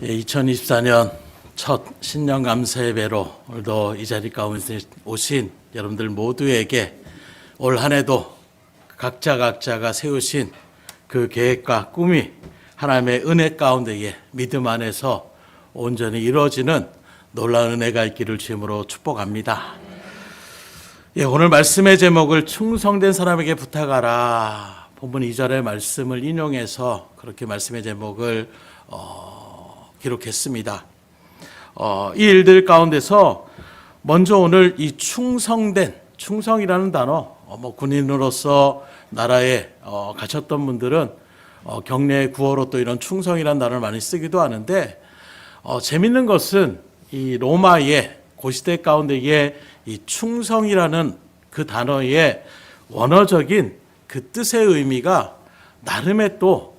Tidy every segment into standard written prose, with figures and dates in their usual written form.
2024년 첫 신년 감사 예배로 오늘도 이 자리 가운데 오신 여러분들 모두에게 올 한 해도 각자가 세우신 그 계획과 꿈이 하나님의 은혜 가운데에 믿음 안에서 온전히 이루어지는 놀라운 은혜가 있기를 주님으로 축복합니다. 오늘 말씀의 제목을 충성된 사람에게 부탁하라. 본문 2절의 말씀을 인용해서 그렇게 말씀의 제목을 기록했습니다. 이 일들 가운데서 먼저 오늘 이 충성이라는 단어, 군인으로서 나라에 가셨던 분들은 경례 구호로 또 이런 충성이라는 단어를 많이 쓰기도 하는데, 재밌는 것은 이 로마의 고시대 가운데에 이 충성이라는 그 단어의 원어적인 그 뜻의 의미가 나름의 또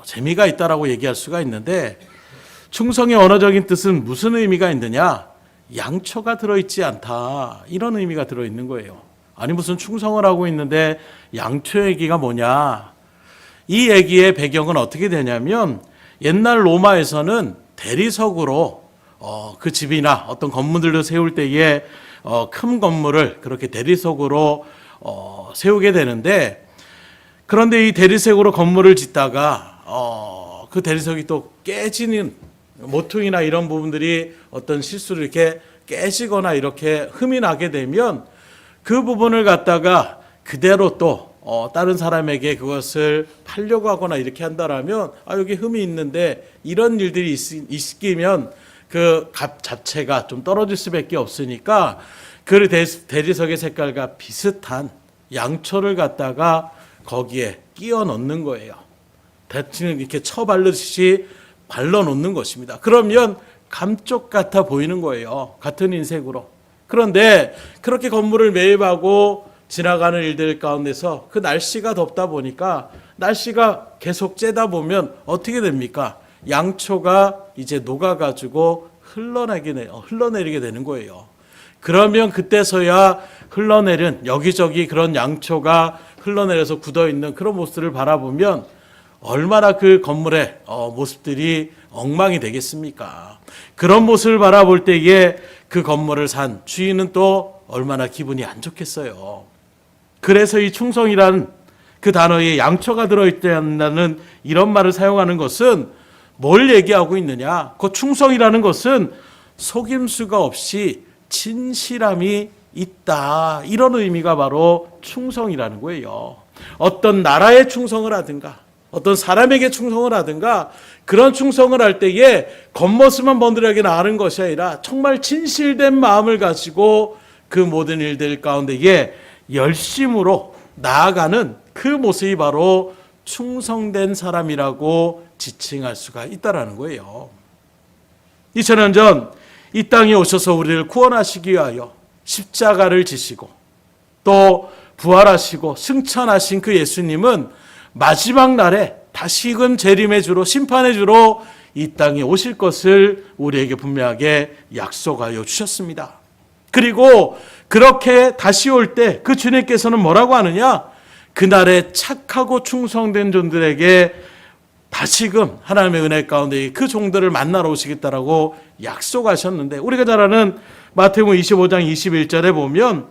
재미가 있다라고 얘기할 수가 있는데, 충성의 원어적인 뜻은 무슨 의미가 있느냐? 양초가 들어있지 않다, 이런 의미가 들어있는 거예요. 아니 무슨 충성을 하고 있는데 양초 얘기가 뭐냐? 이 얘기의 배경은 어떻게 되냐면, 옛날 로마에서는 대리석으로 그 집이나 어떤 건물들을 세울 때에 큰 건물을 그렇게 대리석으로 세우게 되는데, 그런데 이 대리석으로 건물을 짓다가 그 대리석이 또 깨지는, 모퉁이나 이런 부분들이 어떤 실수로 이렇게 깨지거나 이렇게 흠이 나게 되면 그 부분을 갖다가 그대로 또 다른 사람에게 그것을 팔려고 하거나 이렇게 한다라면, 여기 흠이 있는데 이런 일들이 있으면 그 값 자체가 좀 떨어질 수밖에 없으니까 그 대리석의 색깔과 비슷한 양초를 갖다가 거기에 끼워 넣는 거예요. 대충 이렇게 쳐바르듯이 발라 놓는 것입니다. 그러면 감쪽 같아 보이는 거예요. 같은 인색으로. 그런데 그렇게 건물을 매입하고 지나가는 일들 가운데서 그 날씨가 덥다 보니까, 날씨가 계속 쬐다 보면 어떻게 됩니까? 양초가 이제 녹아가지고 흘러내리게 되는 거예요. 그러면 그때서야 흘러내린 여기저기 그런 양초가 흘러내려서 굳어있는 그런 모습을 바라보면 얼마나 그 건물의 모습들이 엉망이 되겠습니까? 그런 모습을 바라볼 때에 그 건물을 산 주인은 또 얼마나 기분이 안 좋겠어요. 그래서 이 충성이란 그 단어에 양초가 들어있다는 이런 말을 사용하는 것은 뭘 얘기하고 있느냐? 그 충성이라는 것은 속임수가 없이 진실함이 있다, 이런 의미가 바로 충성이라는 거예요. 어떤 나라에 충성을 하든가 어떤 사람에게 충성을 하든가, 그런 충성을 할 때에 겉모습만 번들하게 나가는 것이 아니라 정말 진실된 마음을 가지고 그 모든 일들 가운데에 열심으로 나아가는 그 모습이 바로 충성된 사람이라고 지칭할 수가 있다는 거예요. 2000년 전 이 땅에 오셔서 우리를 구원하시기 위하여 십자가를 지시고 또 부활하시고 승천하신 그 예수님은 마지막 날에 다시금 재림의 주로, 심판의 주로 이 땅에 오실 것을 우리에게 분명하게 약속하여 주셨습니다. 그리고 그렇게 다시 올 때 그 주님께서는 뭐라고 하느냐? 그날에 착하고 충성된 종들에게 다시금 하나님의 은혜 가운데 그 종들을 만나러 오시겠다라고 약속하셨는데, 우리가 잘 아는 마태복음 25장 21절에 보면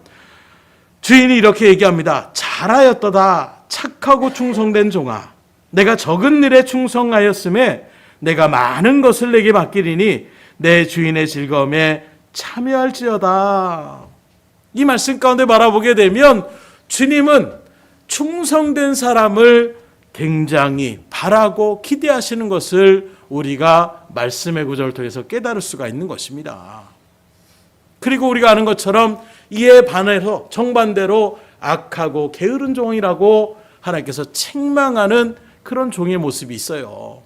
주인이 이렇게 얘기합니다. 잘하였도다 착하고 충성된 종아, 내가 적은 일에 충성하였음에 내가 많은 것을 내게 맡기리니 내 주인의 즐거움에 참여할지어다. 이 말씀 가운데 바라보게 되면 주님은 충성된 사람을 굉장히 바라고 기대하시는 것을 우리가 말씀의 구절을 통해서 깨달을 수가 있는 것입니다. 그리고 우리가 아는 것처럼 이에 반해서 정반대로 악하고 게으른 종이라고 하나님께서 책망하는 그런 종의 모습이 있어요.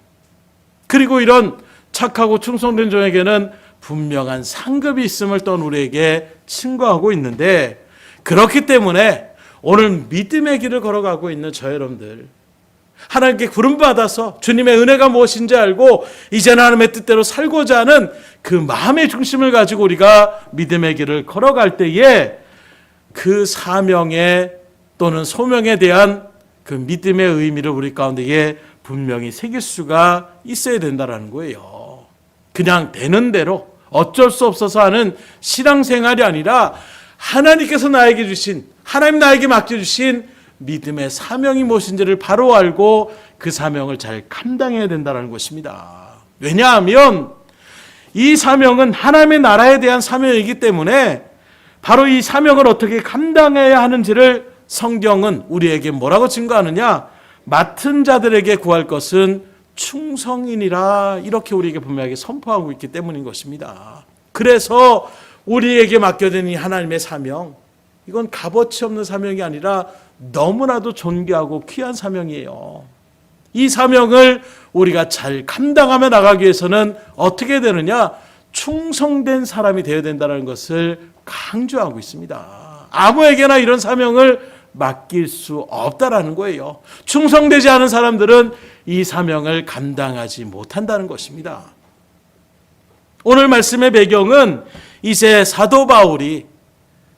그리고 이런 착하고 충성된 종에게는 분명한 상급이 있음을 또 우리에게 증거하고 있는데, 그렇기 때문에 오늘 믿음의 길을 걸어가고 있는 저 여러분들, 하나님께 부름받아서 주님의 은혜가 무엇인지 알고 이제는 하나님의 뜻대로 살고자 하는 그 마음의 중심을 가지고 우리가 믿음의 길을 걸어갈 때에 그 사명에 또는 소명에 대한 그 믿음의 의미를 우리 가운데에 분명히 새길 수가 있어야 된다는 거예요. 그냥 되는 대로 어쩔 수 없어서 하는 신앙생활이 아니라 하나님께서 나에게 주신, 하나님 나에게 맡겨주신 믿음의 사명이 무엇인지를 바로 알고 그 사명을 잘 감당해야 된다는 것입니다. 왜냐하면 이 사명은 하나님의 나라에 대한 사명이기 때문에 바로 이 사명을 어떻게 감당해야 하는지를 성경은 우리에게 뭐라고 증거하느냐? 맡은 자들에게 구할 것은 충성이니라, 이렇게 우리에게 분명하게 선포하고 있기 때문인 것입니다. 그래서 우리에게 맡겨진 이 하나님의 사명, 이건 값어치 없는 사명이 아니라 너무나도 존귀하고 귀한 사명이에요. 이 사명을 우리가 잘 감당하며 나가기 위해서는 어떻게 되느냐? 충성된 사람이 되어야 된다는 것을 강조하고 있습니다. 아무에게나 이런 사명을 맡길 수 없다라는 거예요. 충성되지 않은 사람들은 이 사명을 감당하지 못한다는 것입니다. 오늘 말씀의 배경은 이제 사도 바울이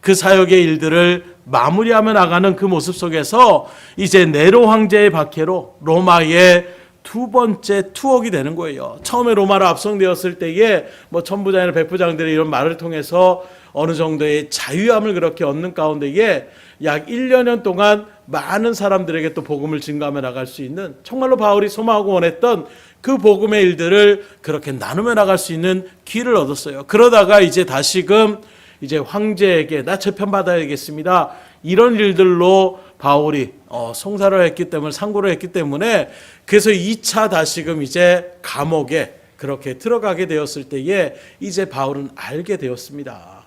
그 사역의 일들을 마무리하며 나가는 그 모습 속에서 이제 네로 황제의 박해로 로마의 두 번째 투옥이 되는 거예요. 처음에 로마로 압송되었을 때에 천부장이나 백부장들의 이런 말을 통해서 어느 정도의 자유함을 그렇게 얻는 가운데에 약 1년 동안 많은 사람들에게 또 복음을 증거하며 나갈 수 있는, 정말로 바울이 소망하고 원했던 그 복음의 일들을 그렇게 나누며 나갈 수 있는 기회를 얻었어요. 그러다가 이제 다시금 이제 황제에게 나 재편받아야겠습니다, 이런 일들로 바울이 송사를 했기 때문에, 상고를 했기 때문에, 그래서 2차 다시금 이제 감옥에 그렇게 들어가게 되었을 때에 이제 바울은 알게 되었습니다.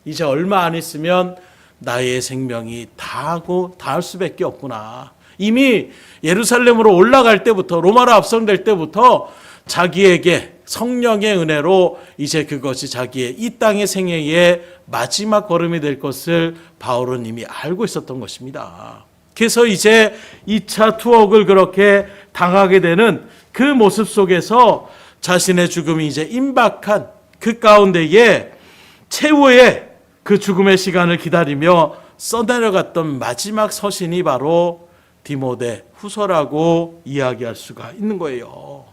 이제 얼마 안 있으면 나의 생명이 다할 수밖에 없구나. 이미 예루살렘으로 올라갈 때부터, 로마로 압송될 때부터 자기에게 성령의 은혜로 이제 그것이 자기의 이 땅의 생애의 마지막 걸음이 될 것을 바울은 이미 알고 있었던 것입니다. 그래서 이제 2차 투옥을 그렇게 당하게 되는 그 모습 속에서 자신의 죽음이 이제 임박한 그 가운데에 최후의 그 죽음의 시간을 기다리며 써내려갔던 마지막 서신이 바로 디모데 후서라고 이야기할 수가 있는 거예요.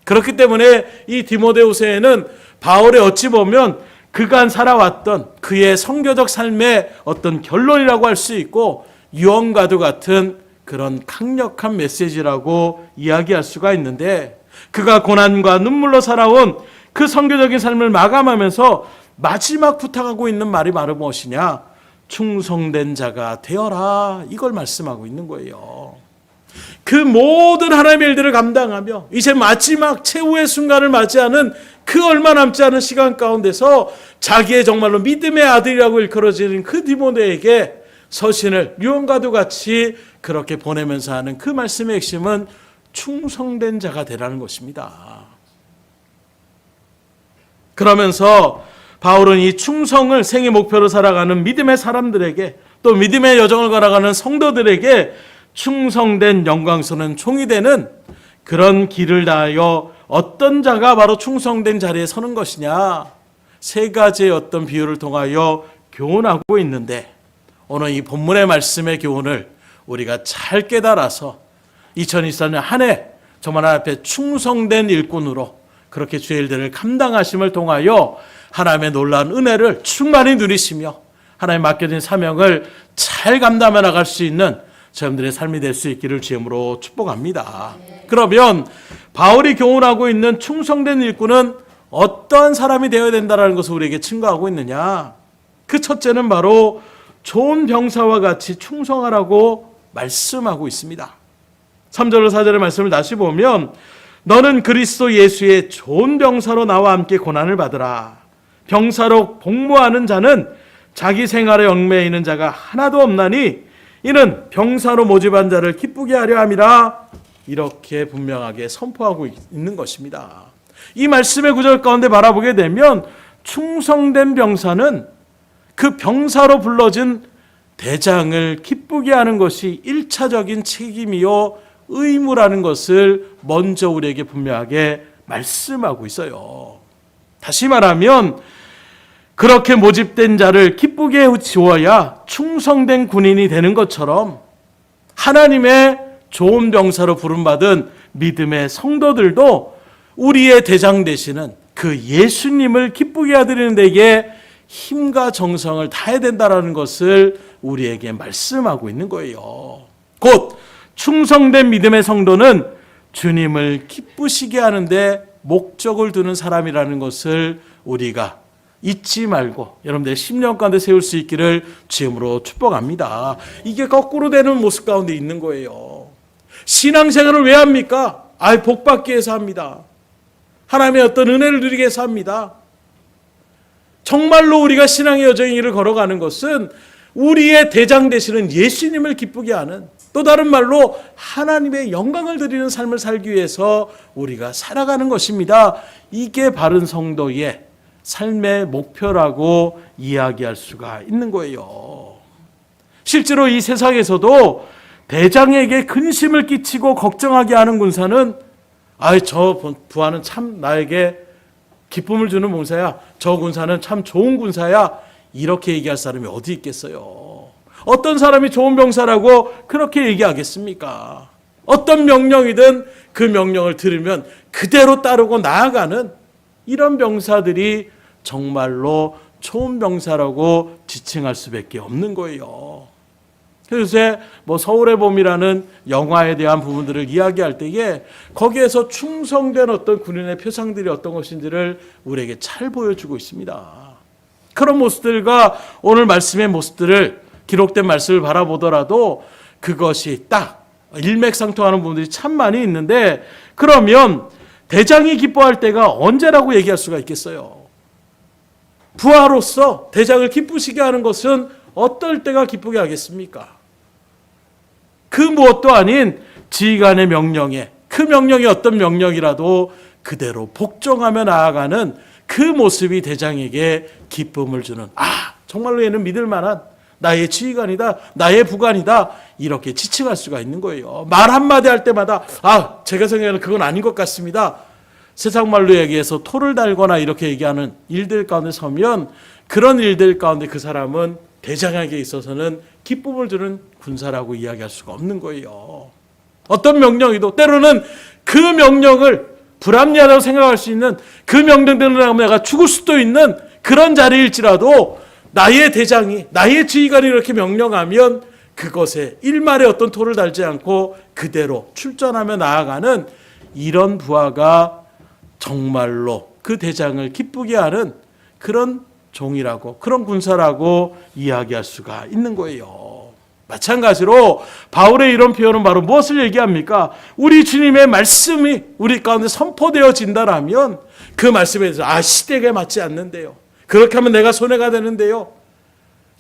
그렇기 때문에 이 디모데후서에는 바울의 어찌 보면 그간 살아왔던 그의 선교적 삶의 어떤 결론이라고 할 수 있고, 유언과도 같은 그런 강력한 메시지라고 이야기할 수가 있는데, 그가 고난과 눈물로 살아온 그 선교적인 삶을 마감하면서 마지막 부탁하고 있는 말이 바로 무엇이냐? 충성된 자가 되어라, 이걸 말씀하고 있는 거예요. 그 모든 하나님의 일들을 감당하며 이제 마지막 최후의 순간을 맞이하는 그 얼마 남지 않은 시간 가운데서 자기의 정말로 믿음의 아들이라고 일컬어지는 그 디모데에게 서신을 유언과도 같이 그렇게 보내면서 하는 그 말씀의 핵심은 충성된 자가 되라는 것입니다. 그러면서 바울은 이 충성을 생애 목표로 살아가는 믿음의 사람들에게, 또 믿음의 여정을 걸어가는 성도들에게 충성된 영광스러운 종이 되는 그런 길을 다하여 어떤 자가 바로 충성된 자리에 서는 것이냐, 세 가지의 어떤 비유를 통하여 교훈하고 있는데, 오늘 이 본문의 말씀의 교훈을 우리가 잘 깨달아서 2024년 한 해 정말 앞에 충성된 일꾼으로 그렇게 주의 일들을 감당하심을 통하여 하나님의 놀라운 은혜를 충만히 누리시며 하나님 맡겨진 사명을 잘 감당해 나갈 수 있는 저희들의 삶이 될 수 있기를 주님으로 축복합니다. 그러면 바울이 교훈하고 있는 충성된 일꾼은 어떤 사람이 되어야 된다는 것을 우리에게 증거하고 있느냐? 그 첫째는 바로 좋은 병사와 같이 충성하라고 말씀하고 있습니다. 3절로 4절의 말씀을 다시 보면, 너는 그리스도 예수의 좋은 병사로 나와 함께 고난을 받으라. 병사로 복무하는 자는 자기 생활에 얽매여 있는 자가 하나도 없나니 이는 병사로 모집한 자를 기쁘게 하려 함이라, 이렇게 분명하게 선포하고 있는 것입니다. 이 말씀의 구절 가운데 바라보게 되면 충성된 병사는 그 병사로 불러진 대장을 기쁘게 하는 것이 1차적인 책임이요 의무라는 것을 먼저 우리에게 분명하게 말씀하고 있어요. 다시 말하면 그렇게 모집된 자를 기쁘게 지어야 충성된 군인이 되는 것처럼, 하나님의 좋은 병사로 부름받은 믿음의 성도들도 우리의 대장 되시는 그 예수님을 기쁘게 하드리는 데에 힘과 정성을 다해야 된다라는 것을 우리에게 말씀하고 있는 거예요. 곧 충성된 믿음의 성도는 주님을 기쁘시게 하는데 목적을 두는 사람이라는 것을 우리가 잊지 말고 여러분들의 심령 가운데 세울 수 있기를 주님으로 축복합니다. 이게 거꾸로 되는 모습 가운데 있는 거예요. 신앙생활을 왜 합니까? 복 받기 위해서 합니다. 하나님의 어떤 은혜를 누리기 위해서 합니다. 정말로 우리가 신앙의 여정의 길을 걸어가는 것은 우리의 대장 되시는 예수님을 기쁘게 하는, 또 다른 말로 하나님의 영광을 드리는 삶을 살기 위해서 우리가 살아가는 것입니다. 이게 바른 성도의 삶의 목표라고 이야기할 수가 있는 거예요. 실제로 이 세상에서도 대장에게 근심을 끼치고 걱정하게 하는 군사는 저 부하는 참 나에게 기쁨을 주는 군사야, 저 군사는 참 좋은 군사야, 이렇게 얘기할 사람이 어디 있겠어요? 어떤 사람이 좋은 병사라고 그렇게 얘기하겠습니까? 어떤 명령이든 그 명령을 들으면 그대로 따르고 나아가는 이런 병사들이 정말로 좋은 병사라고 지칭할 수밖에 없는 거예요. 요새 서울의 봄이라는 영화에 대한 부분들을 이야기할 때에 거기에서 충성된 어떤 군인의 표상들이 어떤 것인지를 우리에게 잘 보여주고 있습니다. 그런 모습들과 오늘 말씀의 모습들을, 기록된 말씀을 바라보더라도 그것이 딱 일맥상통하는 부분들이 참 많이 있는데, 그러면 대장이 기뻐할 때가 언제라고 얘기할 수가 있겠어요? 부하로서 대장을 기쁘시게 하는 것은 어떨 때가 기쁘게 하겠습니까? 그 무엇도 아닌 지휘관의 명령에, 그 명령이 어떤 명령이라도 그대로 복종하며 나아가는 그 모습이 대장에게 기쁨을 주는, 정말로 얘는 믿을 만한 나의 지휘관이다, 나의 부관이다, 이렇게 지칭할 수가 있는 거예요. 말 한마디 할 때마다 제가 생각하는 그건 아닌 것 같습니다. 세상 말로 얘기해서 토를 달거나 이렇게 얘기하는 일들 가운데 서면 그런 일들 가운데 그 사람은 대장에게 있어서는 기쁨을 주는 군사라고 이야기할 수가 없는 거예요. 어떤 명령이도 때로는 그 명령을 불합리하다고 생각할 수 있는, 그 명령대로 내가 죽을 수도 있는 그런 자리일지라도 나의 대장이, 나의 지휘관이 이렇게 명령하면 그것에 일말의 어떤 토를 달지 않고 그대로 출전하며 나아가는 이런 부하가 정말로 그 대장을 기쁘게 하는 그런 종이라고, 그런 군사라고 이야기할 수가 있는 거예요. 마찬가지로 바울의 이런 표현은 바로 무엇을 얘기합니까? 우리 주님의 말씀이 우리 가운데 선포되어진다라면 그 말씀에 대해서 시대에 맞지 않는데요, 그렇게 하면 내가 손해가 되는데요,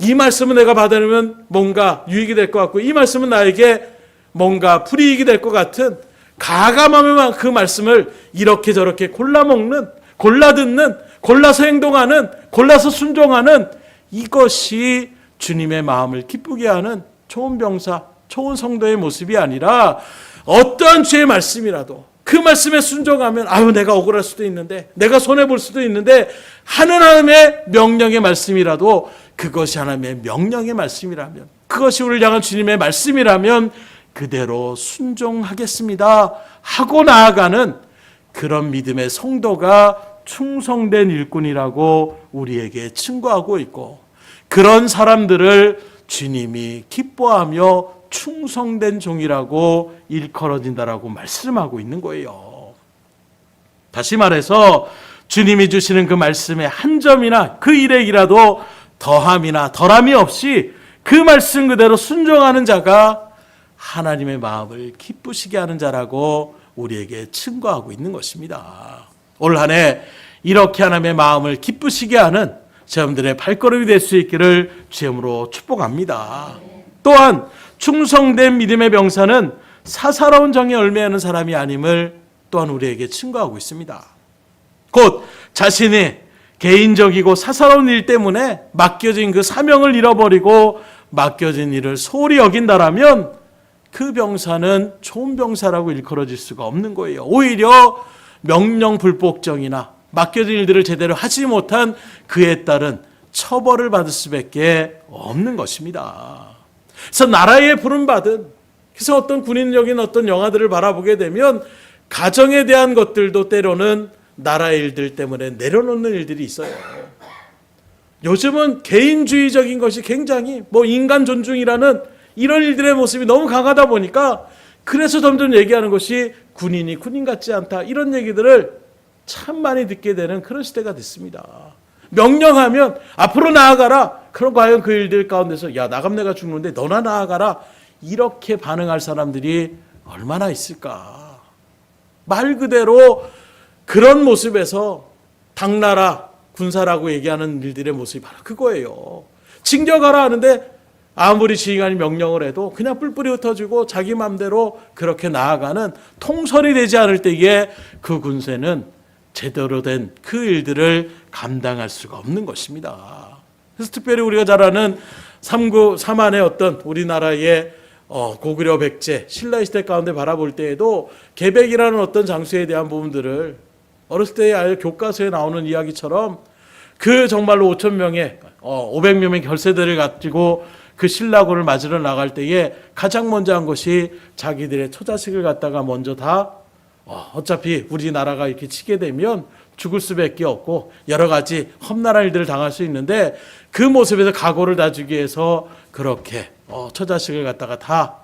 이 말씀은 내가 받으면 뭔가 유익이 될 것 같고 이 말씀은 나에게 뭔가 불이익이 될 것 같은, 가감하면 그 말씀을 이렇게 저렇게 골라먹는, 골라듣는, 골라서 행동하는, 골라서 순종하는, 이것이 주님의 마음을 기쁘게 하는 좋은 병사, 좋은 성도의 모습이 아니라 어떠한 주의 말씀이라도 그 말씀에 순종하면 내가 억울할 수도 있는데, 내가 손해볼 수도 있는데, 하나님의 명령의 말씀이라도 그것이 하나님의 명령의 말씀이라면, 그것이 우리를 향한 주님의 말씀이라면 그대로 순종하겠습니다 하고 나아가는 그런 믿음의 성도가 충성된 일꾼이라고 우리에게 증거하고 있고, 그런 사람들을 주님이 기뻐하며 충성된 종이라고 일컬어진다라고 말씀하고 있는 거예요. 다시 말해서 주님이 주시는 그 말씀의 한 점이나 그 일액이라도 더함이나 덜함이 없이 그 말씀 그대로 순종하는 자가 하나님의 마음을 기쁘시게 하는 자라고 우리에게 증거하고 있는 것입니다. 올 한 해 이렇게 하나님의 마음을 기쁘시게 하는 여러분들의 발걸음이 될 수 있기를 주님으로 축복합니다. 또한 충성된 믿음의 병사는 사사로운 정에 얽매이는 사람이 아님을 또한 우리에게 증거하고 있습니다. 곧 자신이 개인적이고 사사로운 일 때문에 맡겨진 그 사명을 잃어버리고 맡겨진 일을 소홀히 여긴다라면 그 병사는 좋은 병사라고 일컬어질 수가 없는 거예요. 오히려 명령 불복종이나 맡겨진 일들을 제대로 하지 못한 그에 따른 처벌을 받을 수밖에 없는 것입니다. 그래서 나라에 부름받은, 그래서 어떤 군인적인 어떤 영화들을 바라보게 되면 가정에 대한 것들도 때로는 나라의 일들 때문에 내려놓는 일들이 있어요. 요즘은 개인주의적인 것이 굉장히 인간 존중이라는 이런 일들의 모습이 너무 강하다 보니까 그래서 점점 얘기하는 것이 군인이 군인 같지 않다, 이런 얘기들을 참 많이 듣게 되는 그런 시대가 됐습니다. 명령하면 앞으로 나아가라. 그럼 과연 그 일들 가운데서 야, 나갑내가 죽는데 너나 나아가라, 이렇게 반응할 사람들이 얼마나 있을까. 말 그대로 그런 모습에서 당나라 군사라고 얘기하는 일들의 모습이 바로 그거예요. 징겨가라 하는데 아무리 지휘관이 명령을 해도 그냥 뿔뿔이 흩어지고 자기 마음대로 그렇게 나아가는, 통솔이 되지 않을 때에 그 군세는 제대로 된 그 일들을 감당할 수가 없는 것입니다. 그래서 특별히 우리가 잘 아는 삼안의 어떤 우리나라의 고구려 백제 신라 시대 가운데 바라볼 때에도 계백이라는 어떤 장소에 대한 부분들을 어렸을 때 아예 교과서에 나오는 이야기처럼 그 정말로 5,000명의 500명의 결세대를 가지고 그 신라군을 맞으러 나갈 때에 가장 먼저 한 것이 자기들의 처자식을 갖다가 먼저 다 어차피 우리나라가 이렇게 치게 되면 죽을 수밖에 없고 여러 가지 험난한 일들을 당할 수 있는데, 그 모습에서 각오를 다지기 위해서 그렇게 처자식을 갖다가 다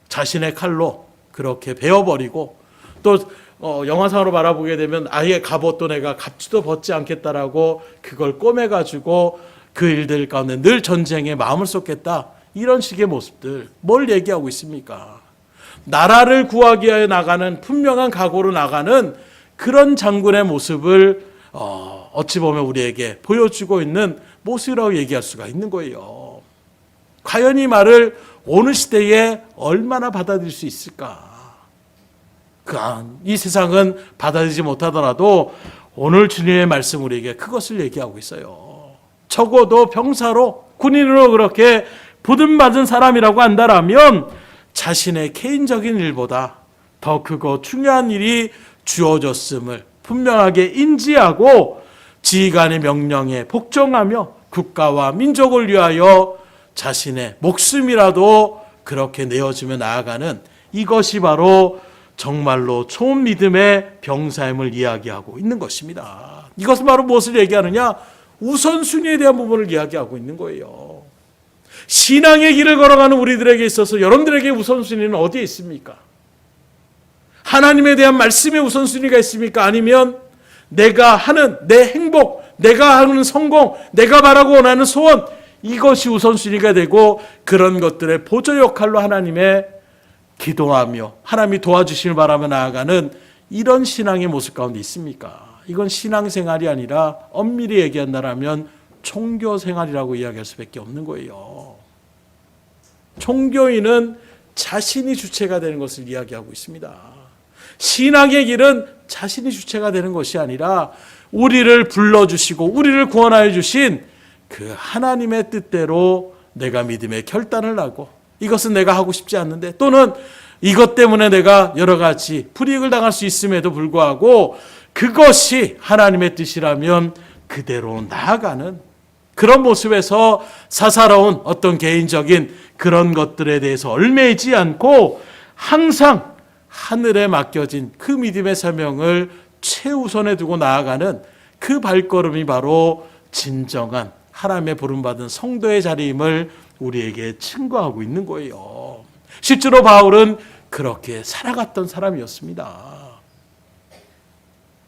자신의 칼로 그렇게 베어버리고, 또 영화상으로 바라보게 되면 아예 갑옷도 내가 갑주도 벗지 않겠다라고 그걸 꼬매가지고 그 일들 가운데 늘 전쟁에 마음을 쏟겠다, 이런 식의 모습들, 뭘 얘기하고 있습니까? 나라를 구하기 위해 나가는 분명한 각오로 나가는 그런 장군의 모습을 어찌 보면 우리에게 보여주고 있는 모습이라고 얘기할 수가 있는 거예요. 과연 이 말을 오늘 시대에 얼마나 받아들일 수 있을까? 이 세상은 받아들이지 못하더라도 오늘 주님의 말씀 우리에게 그것을 얘기하고 있어요. 적어도 병사로, 군인으로 그렇게 부름받은 사람이라고 한다라면 자신의 개인적인 일보다 더 크고 중요한 일이 주어졌음을 분명하게 인지하고 지휘관의 명령에 복종하며 국가와 민족을 위하여 자신의 목숨이라도 그렇게 내어주며 나아가는, 이것이 바로 정말로 좋은 믿음의 병사임을 이야기하고 있는 것입니다. 이것은 바로 무엇을 얘기하느냐? 우선순위에 대한 부분을 이야기하고 있는 거예요. 신앙의 길을 걸어가는 우리들에게 있어서 여러분들에게 우선순위는 어디에 있습니까? 하나님에 대한 말씀의 우선순위가 있습니까? 아니면 내가 하는 내 행복, 내가 하는 성공, 내가 바라고 원하는 소원, 이것이 우선순위가 되고 그런 것들의 보조 역할로 하나님의 기도하며 하나님이 도와주심을 바라며 나아가는 이런 신앙의 모습 가운데 있습니까? 이건 신앙생활이 아니라 엄밀히 얘기한다면 종교생활이라고 이야기할 수밖에 없는 거예요. 종교인은 자신이 주체가 되는 것을 이야기하고 있습니다. 신앙의 길은 자신이 주체가 되는 것이 아니라 우리를 불러주시고 우리를 구원하여 주신 그 하나님의 뜻대로 내가 믿음의 결단을 하고, 이것은 내가 하고 싶지 않는데, 또는 이것 때문에 내가 여러 가지 불이익을 당할 수 있음에도 불구하고 그것이 하나님의 뜻이라면 그대로 나아가는 그런 모습에서 사사로운 어떤 개인적인 그런 것들에 대해서 얽매이지 않고 항상 하늘에 맡겨진 그 믿음의 사명을 최우선에 두고 나아가는 그 발걸음이 바로 진정한 하나님의 부름받은 성도의 자리임을 우리에게 증거하고 있는 거예요. 실제로 바울은 그렇게 살아갔던 사람이었습니다.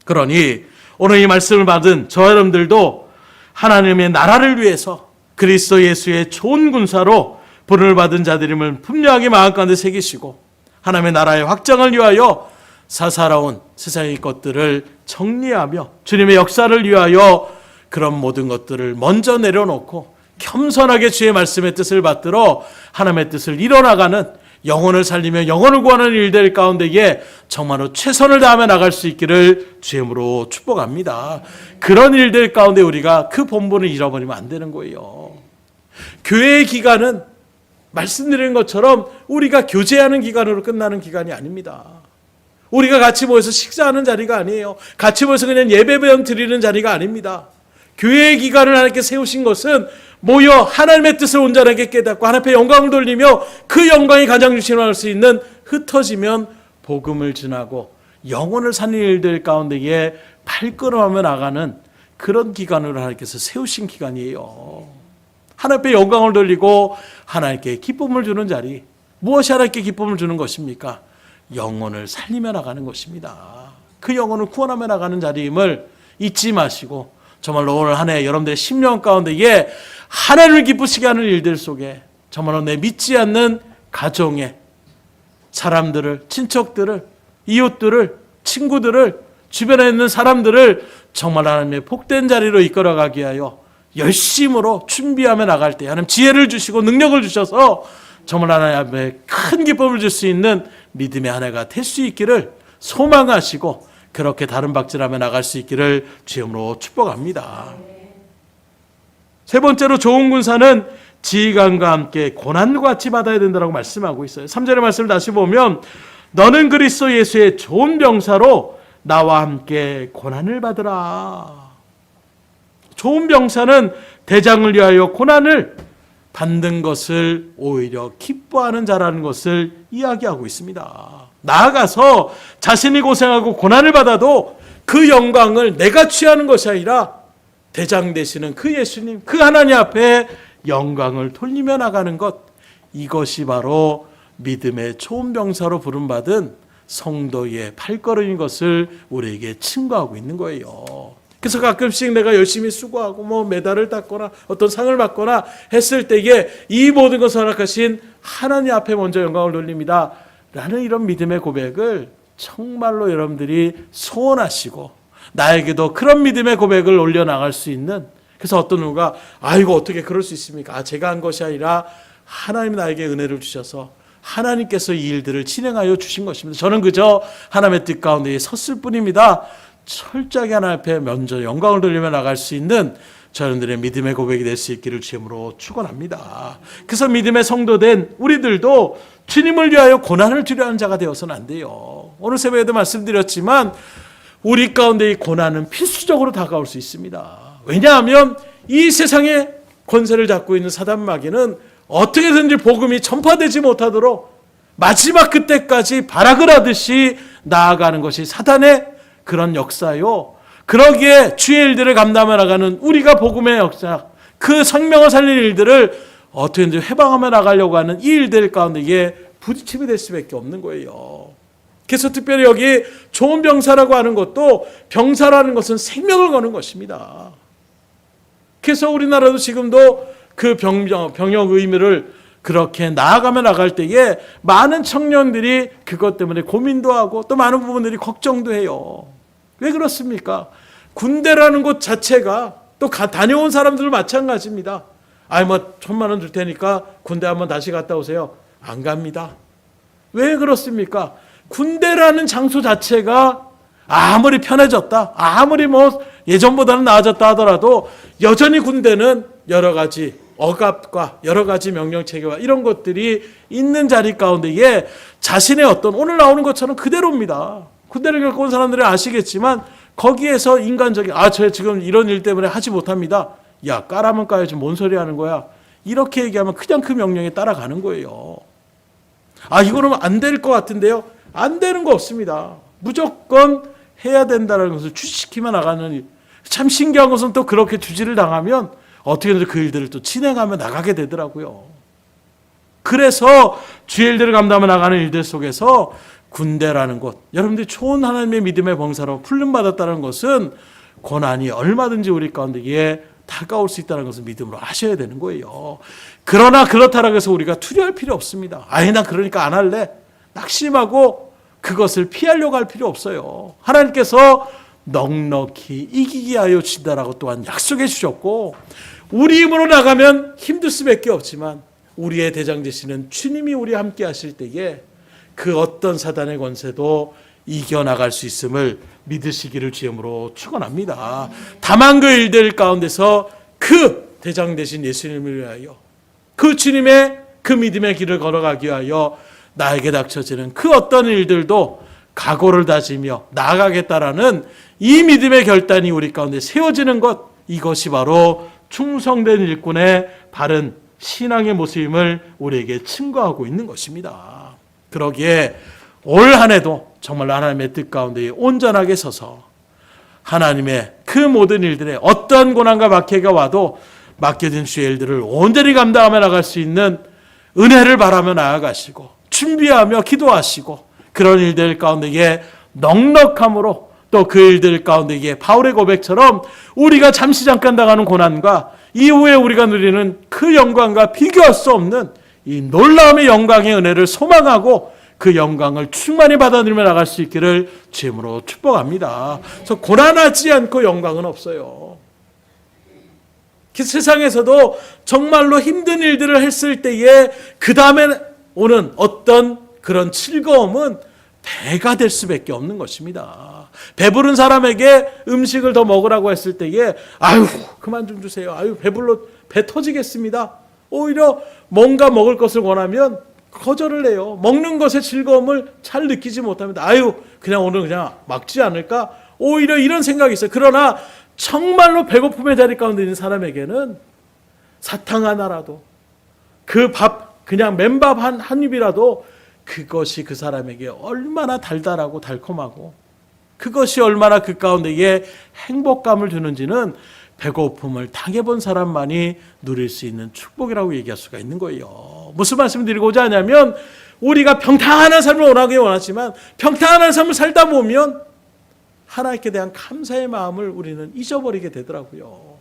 그러니 오늘 이 말씀을 받은 저 여러분들도 하나님의 나라를 위해서 그리스도 예수의 좋은 군사로 부름을 받은 자들임을 분명하게 마음 가운데 새기시고 하나님의 나라의 확장을 위하여 사사로운 세상의 것들을 정리하며 주님의 역사를 위하여 그런 모든 것들을 먼저 내려놓고 겸손하게 주의 말씀의 뜻을 받들어 하나님의 뜻을 이뤄나가는, 영혼을 살리며 영혼을 구하는 일들 가운데에 정말로 최선을 다하며 나갈 수 있기를 주임으로 축복합니다. 그런 일들 가운데 우리가 그 본분을 잃어버리면 안 되는 거예요. 교회의 기간은 말씀드리는 것처럼 우리가 교제하는 기간으로 끝나는 기간이 아닙니다. 우리가 같이 모여서 식사하는 자리가 아니에요. 같이 모여서 그냥 예배변 드리는 자리가 아닙니다. 교회의 기간을 하나님께 세우신 것은 모여 하나님의 뜻을 온전하게 깨닫고 하나님 앞에 영광을 돌리며 그 영광이 가장 유신할 수 있는, 흩어지면 복음을 전하고 영혼을 살리는 일들 가운데에 발걸음하며 나가는 그런 기간으로 하나님께서 세우신 기간이에요. 하나님께 영광을 돌리고 하나님께 기쁨을 주는 자리. 무엇이 하나님께 기쁨을 주는 것입니까? 영혼을 살리며 나가는 것입니다. 그 영혼을 구원하며 나가는 자리임을 잊지 마시고 정말로 오늘 한 해 여러분들의 심령 가운데에 하나님을 기쁘시게 하는 일들 속에 정말로 내 믿지 않는 가정에 사람들을, 친척들을, 이웃들을, 친구들을, 주변에 있는 사람들을 정말 하나님의 복된 자리로 이끌어가기 위하여 열심으로 준비하며 나갈 때 하나님 지혜를 주시고 능력을 주셔서 정말 하나님의 큰 기쁨을 줄 수 있는 믿음의 한 해가 될 수 있기를 소망하시고 그렇게 다른 박질하며 나갈 수 있기를 주님으로 축복합니다. 세 번째로 좋은 군사는 지휘관과 함께 고난과 같이 받아야 된다고 말씀하고 있어요. 3절의 말씀을 다시 보면 너는 그리스도 예수의 좋은 병사로 나와 함께 고난을 받으라. 좋은 병사는 대장을 위하여 고난을 받는 것을 오히려 기뻐하는 자라는 것을 이야기하고 있습니다. 나아가서 자신이 고생하고 고난을 받아도 그 영광을 내가 취하는 것이 아니라 대장 되시는 그 예수님, 그 하나님 앞에 영광을 돌리며 나가는 것, 이것이 바로 믿음의 좋은 병사로 부름받은 성도의 발걸음인 것을 우리에게 증거하고 있는 거예요. 그래서 가끔씩 내가 열심히 수고하고 메달을 땄거나 어떤 상을 받거나 했을 때에 이 모든 것을 허락하신 하나님 앞에 먼저 영광을 돌립니다 라는 이런 믿음의 고백을 정말로 여러분들이 소원하시고 나에게도 그런 믿음의 고백을 올려나갈 수 있는, 그래서 어떤 누가 이거 어떻게 그럴 수 있습니까? 제가 한 것이 아니라 하나님이 나에게 은혜를 주셔서 하나님께서 이 일들을 진행하여 주신 것입니다. 저는 그저 하나님의 뜻 가운데 섰을 뿐입니다. 철저하게 하나님 앞에 먼저 영광을 돌리며 나갈 수 있는 저희들의 믿음의 고백이 될 수 있기를 주님으로 축원합니다. 그래서 믿음의 성도된 우리들도 주님을 위하여 고난을 두려워하는 자가 되어서는 안 돼요. 오늘 새벽에도 말씀드렸지만 우리 가운데 이 고난은 필수적으로 다가올 수 있습니다. 왜냐하면 이 세상에 권세를 잡고 있는 사단 마귀는 어떻게든지 복음이 전파되지 못하도록 마지막 그때까지 발악을 하듯이 나아가는 것이 사단의 그런 역사요. 그러기에 주의 일들을 감당해 나가는 우리가 복음의 역사, 그 생명을 살리는 일들을 어떻게든지 해방하며 나가려고 하는 이 일들 가운데 이게 부딪힘이 될 수밖에 없는 거예요. 그래서 특별히 여기 좋은 병사라고 하는 것도, 병사라는 것은 생명을 거는 것입니다. 그래서 우리나라도 지금도 그 병역 의무를 그렇게 나아가며 나갈 때에 많은 청년들이 그것 때문에 고민도 하고 또 많은 부분들이 걱정도 해요. 왜 그렇습니까? 군대라는 곳 자체가 또 다녀온 사람들도 마찬가지입니다. 1,000만 원 줄 테니까 군대 한번 다시 갔다 오세요. 안 갑니다. 왜 그렇습니까? 군대라는 장소 자체가 아무리 편해졌다, 아무리 예전보다는 나아졌다 하더라도 여전히 군대는 여러 가지 억압과 여러 가지 명령체계와 이런 것들이 있는 자리 가운데에 자신의 어떤, 오늘 나오는 것처럼 그대로입니다. 군대를 겪어온 사람들은 아시겠지만 거기에서 인간적인, 저 지금 이런 일 때문에 하지 못합니다. 야, 까라면 까야지, 뭔 소리 하는 거야. 이렇게 얘기하면 그냥 그 명령에 따라가는 거예요. 이거는 안 될 것 같은데요. 안 되는 거 없습니다. 무조건 해야 된다는 것을 주시키며 나가는 일. 참 신기한 것은 또 그렇게 주지를 당하면 어떻게든 그 일들을 또 진행하며 나가게 되더라고요. 그래서 주의 일들을 감당하며 나가는 일들 속에서 군대라는 곳, 여러분들이 좋은 하나님의 믿음의 병사로 훈련받았다는 것은 고난이 얼마든지 우리 가운데에 다가올 수 있다는 것을 믿음으로 아셔야 되는 거예요. 그러나 그렇다고 해서 우리가 두려워할 필요 없습니다. 나 그러니까 안 할래. 낙심하고 그것을 피하려고 할 필요 없어요. 하나님께서 넉넉히 이기게 하여 주신다라고 또한 약속해 주셨고, 우리 힘으로 나가면 힘들 수밖에 없지만 우리의 대장 되시는 주님이 우리와 함께 하실 때에 그 어떤 사단의 권세도 이겨나갈 수 있음을 믿으시기를 주님으로 축원합니다. 다만 그 일들 가운데서 그 대장 되신 예수님을 위하여, 그 주님의 그 믿음의 길을 걸어가기 위하여 나에게 닥쳐지는 그 어떤 일들도 각오를 다지며 나아가겠다라는 이 믿음의 결단이 우리 가운데 세워지는 것, 이것이 바로 충성된 일꾼의 바른 신앙의 모습임을 우리에게 증거하고 있는 것입니다. 그러기에 올 한 해도 정말로 하나님의 뜻 가운데 온전하게 서서 하나님의 그 모든 일들에 어떤 고난과 박해가 와도 맡겨진 주의 일들을 온전히 감당하며 나갈 수 있는 은혜를 바라며 나아가시고 준비하며 기도하시고 그런 일들 가운데에 넉넉함으로 또 그 일들 가운데에 바울의 고백처럼 우리가 잠시 잠깐 당하는 고난과 이후에 우리가 누리는 그 영광과 비교할 수 없는 이 놀라움의 영광의 은혜를 소망하고 그 영광을 충만히 받아들이며 나갈 수 있기를 주님으로 축복합니다. 그래서 고난하지 않고 영광은 없어요. 세상에서도 정말로 힘든 일들을 했을 때에 그 다음에 오는 어떤 그런 즐거움은 배가 될 수밖에 없는 것입니다. 배부른 사람에게 음식을 더 먹으라고 했을 때에 아유 그만 좀 주세요. 아유 배불러 배 터지겠습니다. 오히려 뭔가 먹을 것을 원하면 거절을 해요. 먹는 것의 즐거움을 잘 느끼지 못합니다. 아유 그냥 오늘 그냥 막지 않을까? 오히려 이런 생각이 있어요. 그러나 정말로 배고픔의 자리 가운데 있는 사람에게는 사탕 하나라도 그 밥 그냥 맨밥 한 입이라도 그것이 그 사람에게 얼마나 달달하고 달콤하고 그것이 얼마나 그 가운데에 행복감을 주는지는 배고픔을 당해본 사람만이 누릴 수 있는 축복이라고 얘기할 수가 있는 거예요. 무슨 말씀 드리고자 하냐면 우리가 평탄한 삶을 원하지만 평탄한 삶을 살다 보면 하나님께 대한 감사의 마음을 우리는 잊어버리게 되더라고요.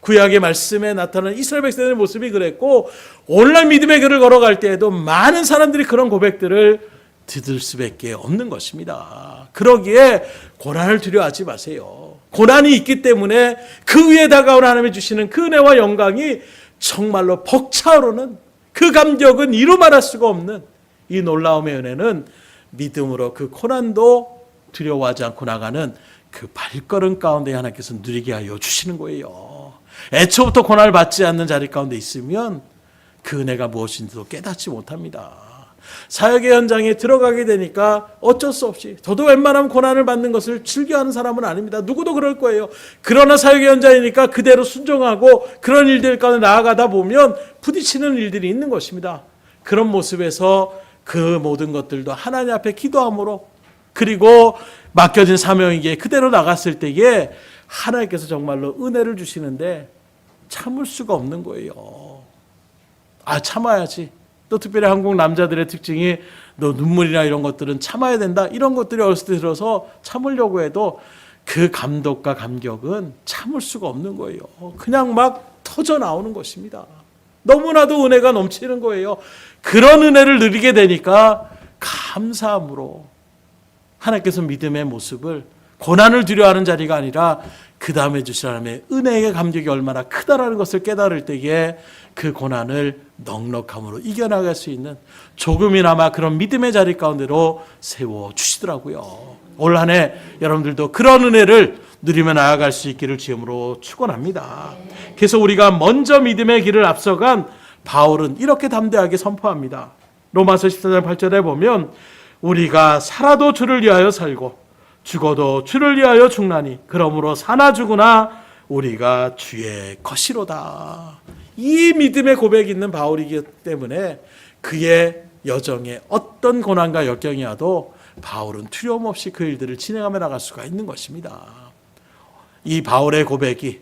구약의 말씀에 나타나는 이스라엘 백성의 모습이 그랬고 오늘날 믿음의 길을 걸어갈 때에도 많은 사람들이 그런 고백들을 듣을 수밖에 없는 것입니다. 그러기에 고난을 두려워하지 마세요. 고난이 있기 때문에 그 위에 다가오는 하나님이 주시는 그 은혜와 영광이 정말로 벅차오르는 그 감격은 이루 말할 수가 없는 이 놀라움의 은혜는 믿음으로 그 고난도 두려워하지 않고 나가는 그 발걸음 가운데 하나님께서 누리게 하여 주시는 거예요. 애초부터 고난을 받지 않는 자리 가운데 있으면 그 은혜가 무엇인지도 깨닫지 못합니다. 사역의 현장에 들어가게 되니까 어쩔 수 없이 저도 웬만하면 고난을 받는 것을 즐겨하는 사람은 아닙니다. 누구도 그럴 거예요. 그러나 사역의 현장이니까 그대로 순종하고 그런 일들 가운데 나아가다 보면 부딪히는 일들이 있는 것입니다. 그런 모습에서 그 모든 것들도 하나님 앞에 기도함으로 그리고 맡겨진 사명이기에 그대로 나갔을 때에 하나님께서 정말로 은혜를 주시는데 참을 수가 없는 거예요. 아 참아야지. 또 특별히 한국 남자들의 특징이 너 눈물이나 이런 것들은 참아야 된다. 이런 것들이 어렸을 때 들어서 참으려고 해도 그 감독과 감격은 참을 수가 없는 거예요. 그냥 막 터져 나오는 것입니다. 너무나도 은혜가 넘치는 거예요. 그런 은혜를 누리게 되니까 감사함으로 하나님께서 믿음의 모습을 고난을 두려워하는 자리가 아니라 그 다음에 주신 하나님의 은혜의 감격이 얼마나 크다라는 것을 깨달을 때에 그 고난을 넉넉함으로 이겨나갈 수 있는 조금이나마 그런 믿음의 자리 가운데로 세워주시더라고요. 올 한 해 여러분들도 그런 은혜를 누리며 나아갈 수 있기를 주님으로 축원합니다. 그래서 우리가 먼저 믿음의 길을 앞서간 바울은 이렇게 담대하게 선포합니다. 로마서 14장 8절에 보면 우리가 살아도 주를 위하여 살고 죽어도 주를 위하여 죽나니 그러므로 사나 죽으나 우리가 주의 것이로다. 이 믿음의 고백이 있는 바울이기 때문에 그의 여정에 어떤 고난과 역경이 와도 바울은 두려움 없이 그 일들을 진행하며 나갈 수가 있는 것입니다. 이 바울의 고백이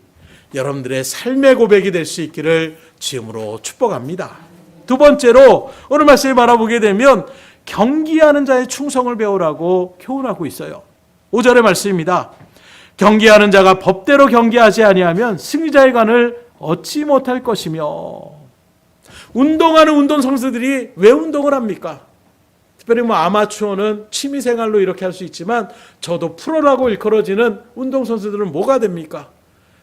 여러분들의 삶의 고백이 될 수 있기를 주님으로 축복합니다. 두 번째로 오늘 말씀을 바라보게 되면 경기하는 자의 충성을 배우라고 교훈하고 있어요. 5절의 말씀입니다. 경기하는 자가 법대로 경기하지 아니하면 승리자의 관을 얻지 못할 것이며. 운동하는 운동선수들이 왜 운동을 합니까? 특별히 아마추어는 취미생활로 이렇게 할 수 있지만 저도 프로라고 일컬어지는 운동선수들은 뭐가 됩니까?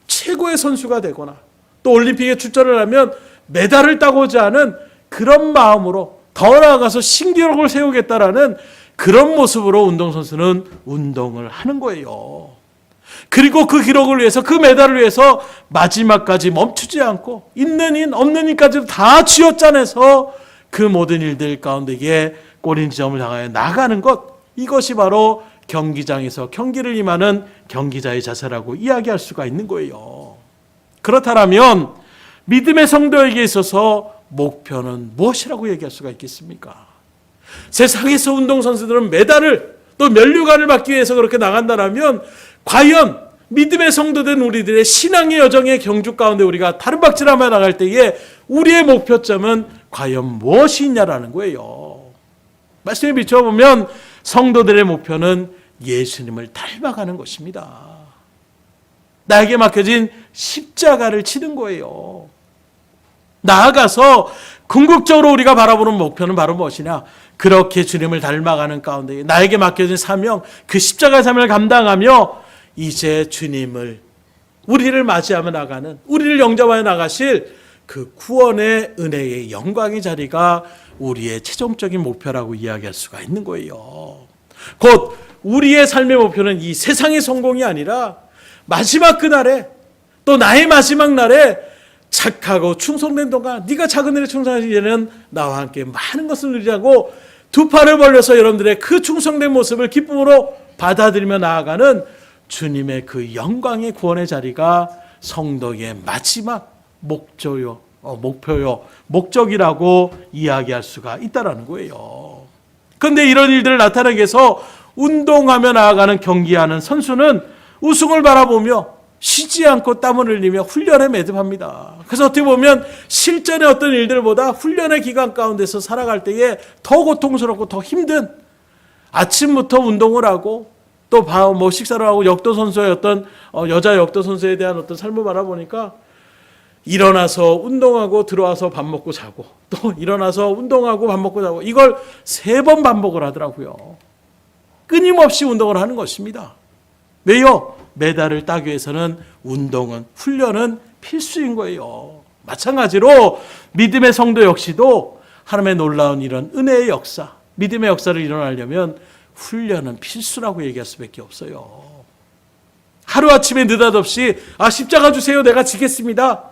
최고의 선수가 되거나 또 올림픽에 출전을 하면 메달을 따고자 하는 그런 마음으로 더 나아가서 신기록을 세우겠다라는 그런 모습으로 운동선수는 운동을 하는 거예요. 그리고 그 기록을 위해서 그 메달을 위해서 마지막까지 멈추지 않고 있는 인 없는 인까지도 다 쥐어짜내서 그 모든 일들 가운데에 골인 지점을 향하여 나가는 것, 이것이 바로 경기장에서 경기를 임하는 경기자의 자세라고 이야기할 수가 있는 거예요. 그렇다면 믿음의 성도에게 있어서 목표는 무엇이라고 얘기할 수가 있겠습니까? 세상에서 운동선수들은 메달을 또 면류관을 받기 위해서 그렇게 나간다면 과연 믿음의 성도된 우리들의 신앙의 여정의 경주 가운데 우리가 다른박질하며 나갈 때에 우리의 목표점은 과연 무엇이냐라는 거예요. 말씀에 비춰보면 성도들의 목표는 예수님을 닮아가는 것입니다. 나에게 맡겨진 십자가를 치는 거예요. 나아가서 궁극적으로 우리가 바라보는 목표는 바로 무엇이냐? 그렇게 주님을 닮아가는 가운데 나에게 맡겨진 사명, 그 십자가의 사명을 감당하며 이제 주님을, 우리를 맞이하며 나가는, 우리를 영접하여 나가실 그 구원의 은혜의 영광의 자리가 우리의 최종적인 목표라고 이야기할 수가 있는 거예요. 곧 우리의 삶의 목표는 이 세상의 성공이 아니라 마지막 그날에, 또 나의 마지막 날에 착하고 충성된 동안 네가 작은 일에 충성하신 이제는 나와 함께 많은 것을 누리라고 두 팔을 벌려서 여러분들의 그 충성된 모습을 기쁨으로 받아들이며 나아가는 주님의 그 영광의 구원의 자리가 성도의 마지막 목표요, 목적이라고 이야기할 수가 있다는 거예요. 그런데 이런 일들을 나타내기 위해서 운동하며 나아가는 경기하는 선수는 우승을 바라보며 쉬지 않고 땀을 흘리며 훈련에 매듭합니다. 그래서 어떻게 보면 실전의 어떤 일들보다 훈련의 기간 가운데서 살아갈 때에 더 고통스럽고 더 힘든, 아침부터 운동을 하고 또 식사를 하고 역도 선수의 어떤 여자 역도 선수에 대한 어떤 삶을 바라보니까 일어나서 운동하고 들어와서 밥 먹고 자고 또 일어나서 운동하고 밥 먹고 자고 이걸 3번 반복을 하더라고요. 끊임없이 운동을 하는 것입니다. 왜요? 메달을 따기 위해서는 운동은, 훈련은 필수인 거예요. 마찬가지로 믿음의 성도 역시도 하나님의 놀라운 이런 은혜의 역사, 믿음의 역사를 일어나려면 훈련은 필수라고 얘기할 수밖에 없어요. 하루아침에 느닷없이 십자가 주세요, 내가 지겠습니다,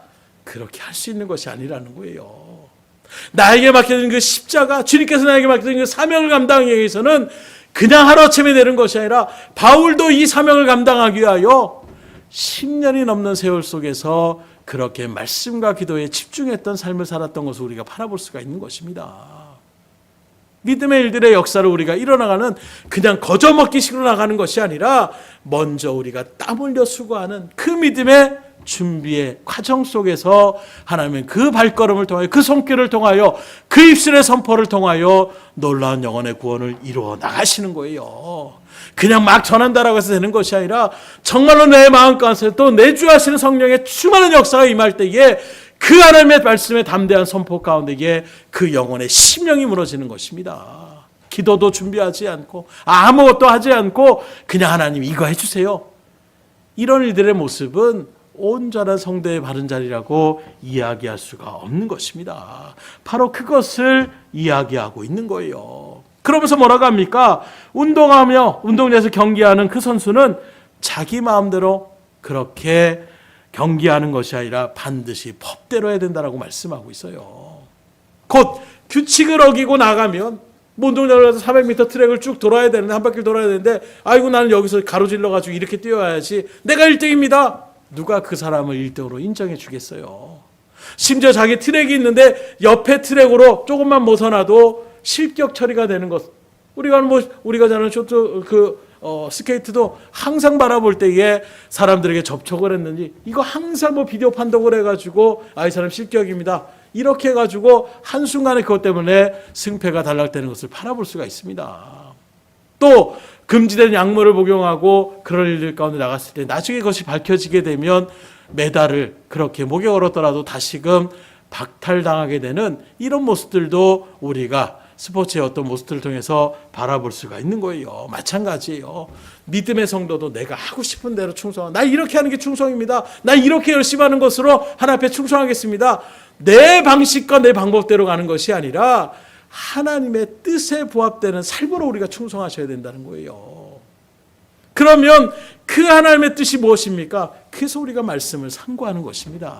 그렇게 할 수 있는 것이 아니라는 거예요. 나에게 맡겨진 그 십자가, 주님께서 나에게 맡겨진 그 사명을 감당하기 위해서는 그냥 하루아침에 되는 것이 아니라 바울도 이 사명을 감당하기 위하여 10년이 넘는 세월 속에서 그렇게 말씀과 기도에 집중했던 삶을 살았던 것을 우리가 바라볼 수가 있는 것입니다. 믿음의 일들의 역사를 우리가 이뤄나가는 그냥 거저먹기식으로 나가는 것이 아니라 먼저 우리가 땀 흘려 수고하는 그 믿음의 준비의 과정 속에서 하나님은 그 발걸음을 통하여, 그 손길을 통하여, 그 입술의 선포를 통하여 놀라운 영혼의 구원을 이루어 나가시는 거예요. 그냥 막 전한다라고 해서 되는 것이 아니라 정말로 내 마음 가운데 또 내주하시는 성령의 수많은 역사가 임할 때에 그 하나님의 말씀에 담대한 선포 가운데에 그 영혼의 심령이 무너지는 것입니다. 기도도 준비하지 않고 아무것도 하지 않고 그냥 하나님 이거 해주세요, 이런 일들의 모습은 온전한 성도의 바른 자리라고 이야기할 수가 없는 것입니다. 바로 그것을 이야기하고 있는 거예요. 그러면서 뭐라고 합니까? 운동하며 운동장에서 경기하는 그 선수는 자기 마음대로 그렇게 경기하는 것이 아니라 반드시 법대로 해야 된다라고 말씀하고 있어요. 곧 규칙을 어기고 나가면 운동장을 가서 400m 트랙을 쭉 돌아야 되는데, 한 바퀴 돌아야 되는데, 아이고 나는 여기서 가로질러가지고 이렇게 뛰어야지, 내가 1등입니다. 누가 그 사람을 1등으로 인정해 주겠어요? 심지어 자기 트랙이 있는데 옆에 트랙으로 조금만 벗어나도 실격 처리가 되는 것. 우리가 자는 쇼트 스케이트도 항상 바라볼 때에 사람들에게 접촉을 했는지 이거 항상 비디오 판독을 해가지고 이 사람 실격입니다, 이렇게 해가지고 한순간에 그것 때문에 승패가 단락되는 것을 바라볼 수가 있습니다. 또 금지된 약물을 복용하고 그런 일들 가운데 나갔을 때 나중에 그것이 밝혀지게 되면 메달을 그렇게 목에 걸었더라도 다시금 박탈당하게 되는 이런 모습들도 우리가 스포츠의 어떤 모습들을 통해서 바라볼 수가 있는 거예요. 마찬가지예요. 믿음의 성도도 내가 하고 싶은 대로 충성하고, 나 이렇게 하는 게 충성입니다, 나 이렇게 열심히 하는 것으로 하나님 앞에 충성하겠습니다, 내 방식과 내 방법대로 가는 것이 아니라 하나님의 뜻에 부합되는 삶으로 우리가 충성하셔야 된다는 거예요. 그러면 그 하나님의 뜻이 무엇입니까? 그래서 우리가 말씀을 상고하는 것입니다.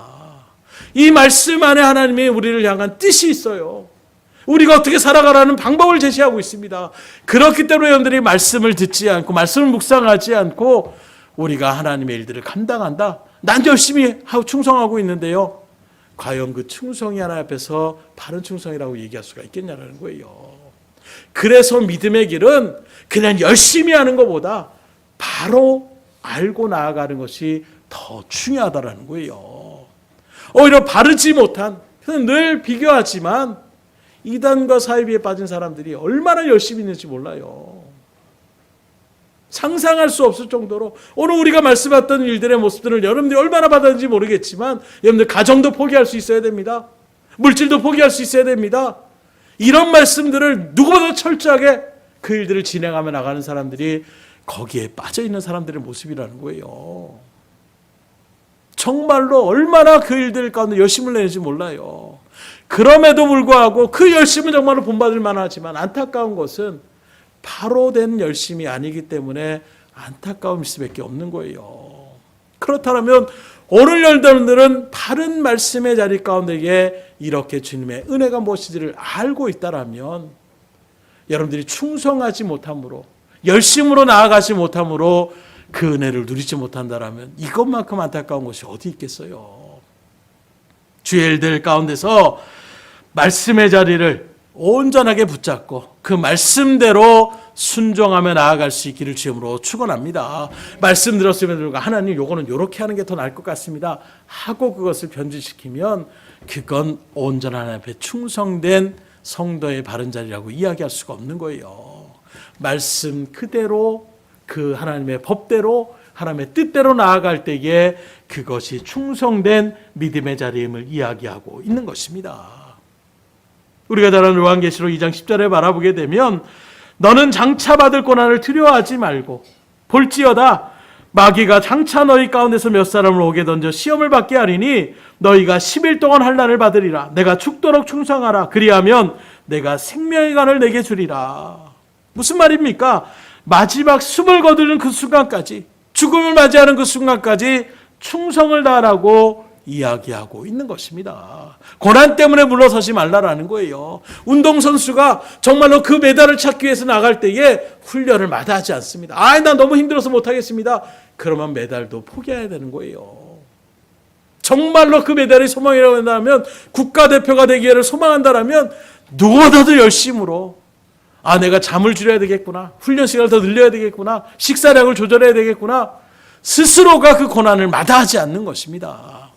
이 말씀 안에 하나님이 우리를 향한 뜻이 있어요. 우리가 어떻게 살아가라는 방법을 제시하고 있습니다. 그렇기 때문에 여러분들이 말씀을 듣지 않고 말씀을 묵상하지 않고 우리가 하나님의 일들을 감당한다, 난 열심히 하고 충성하고 있는데요, 과연 그 충성이 하나님 앞에서 바른 충성이라고 얘기할 수가 있겠냐는 거예요. 그래서 믿음의 길은 그냥 열심히 하는 것보다 바로 알고 나아가는 것이 더 중요하다라는 거예요. 오히려 바르지 못한, 늘 비교하지만 이단과 사이비에 빠진 사람들이 얼마나 열심히 있는지 몰라요. 상상할 수 없을 정도로 오늘 우리가 말씀했던 일들의 모습들을 여러분들이 얼마나 받았는지 모르겠지만 여러분들 가정도 포기할 수 있어야 됩니다. 물질도 포기할 수 있어야 됩니다. 이런 말씀들을 누구보다 철저하게 그 일들을 진행하며 나가는 사람들이 거기에 빠져있는 사람들의 모습이라는 거예요. 정말로 얼마나 그 일들 가운데 열심을 내는지 몰라요. 그럼에도 불구하고 그 열심은 정말로 본받을 만하지만 안타까운 것은 바로 된 열심이 아니기 때문에 안타까움일 수밖에 없는 거예요. 그렇다면 오늘 여러분들은 바른 말씀의 자리 가운데에 이렇게 주님의 은혜가 무엇인지를 알고 있다라면 여러분들이 충성하지 못함으로 열심으로 나아가지 못함으로 그 은혜를 누리지 못한다라면 이것만큼 안타까운 것이 어디 있겠어요. 주의 일들 가운데서 말씀의 자리를 온전하게 붙잡고 그 말씀대로 순종하며 나아갈 수 있기를 주님으로 축원합니다. 말씀 들었으면 불구하고 하나님 요거는 요렇게 하는 게 더 나을 것 같습니다 하고 그것을 변질시키면 그건 온전한 하나님 앞에 충성된 성도의 바른 자리라고 이야기할 수가 없는 거예요. 말씀 그대로 그 하나님의 법대로 하나님의 뜻대로 나아갈 때에 그것이 충성된 믿음의 자리임을 이야기하고 있는 것입니다. 우리가 잘 아는 요한계시록 2장 10절에 바라보게 되면 너는 장차 받을 고난을 두려워하지 말고 볼지어다 마귀가 장차 너희 가운데서 몇 사람을 오게 던져 시험을 받게 하리니 너희가 10일 동안 환난을 받으리라. 내가 죽도록 충성하라. 그리하면 내가 생명의 간을 내게 주리라. 무슨 말입니까? 마지막 숨을 거두는 그 순간까지, 죽음을 맞이하는 그 순간까지 충성을 다하라고 이야기하고 있는 것입니다. 고난 때문에 물러서지 말라라는 거예요. 운동선수가 정말로 그 메달을 찾기 위해서 나갈 때에 훈련을 마다하지 않습니다. 난 너무 힘들어서 못하겠습니다. 그러면 메달도 포기해야 되는 거예요. 정말로 그 메달이 소망이라고 한다면, 국가대표가 되기를 소망한다면 누구보다도 열심으로 내가 잠을 줄여야 되겠구나, 훈련 시간을 더 늘려야 되겠구나, 식사량을 조절해야 되겠구나, 스스로가 그 고난을 마다하지 않는 것입니다.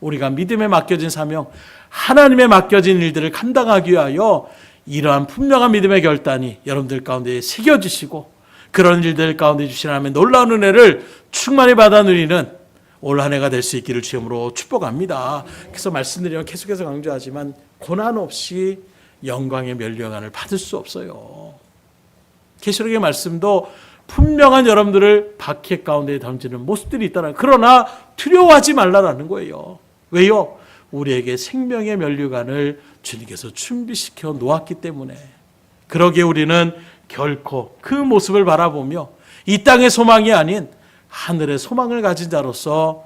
우리가 믿음에 맡겨진 사명, 하나님에 맡겨진 일들을 감당하기 위하여 이러한 분명한 믿음의 결단이 여러분들 가운데 새겨지시고 그런 일들 가운데 주신 하나님의 놀라운 은혜를 충만히 받아 누리는 올 한 해가 될 수 있기를 주님으로 축복합니다. 그래서 말씀드리면 계속해서 강조하지만 고난 없이 영광의 멸류관을 받을 수 없어요. 계시록의 말씀도 분명한 여러분들을 박해 가운데 던지는 모습들이 있다는, 그러나 두려워하지 말라라는 거예요. 왜요? 우리에게 생명의 멸류관을 주님께서 준비시켜 놓았기 때문에. 그러기에 우리는 결코 그 모습을 바라보며 이 땅의 소망이 아닌 하늘의 소망을 가진 자로서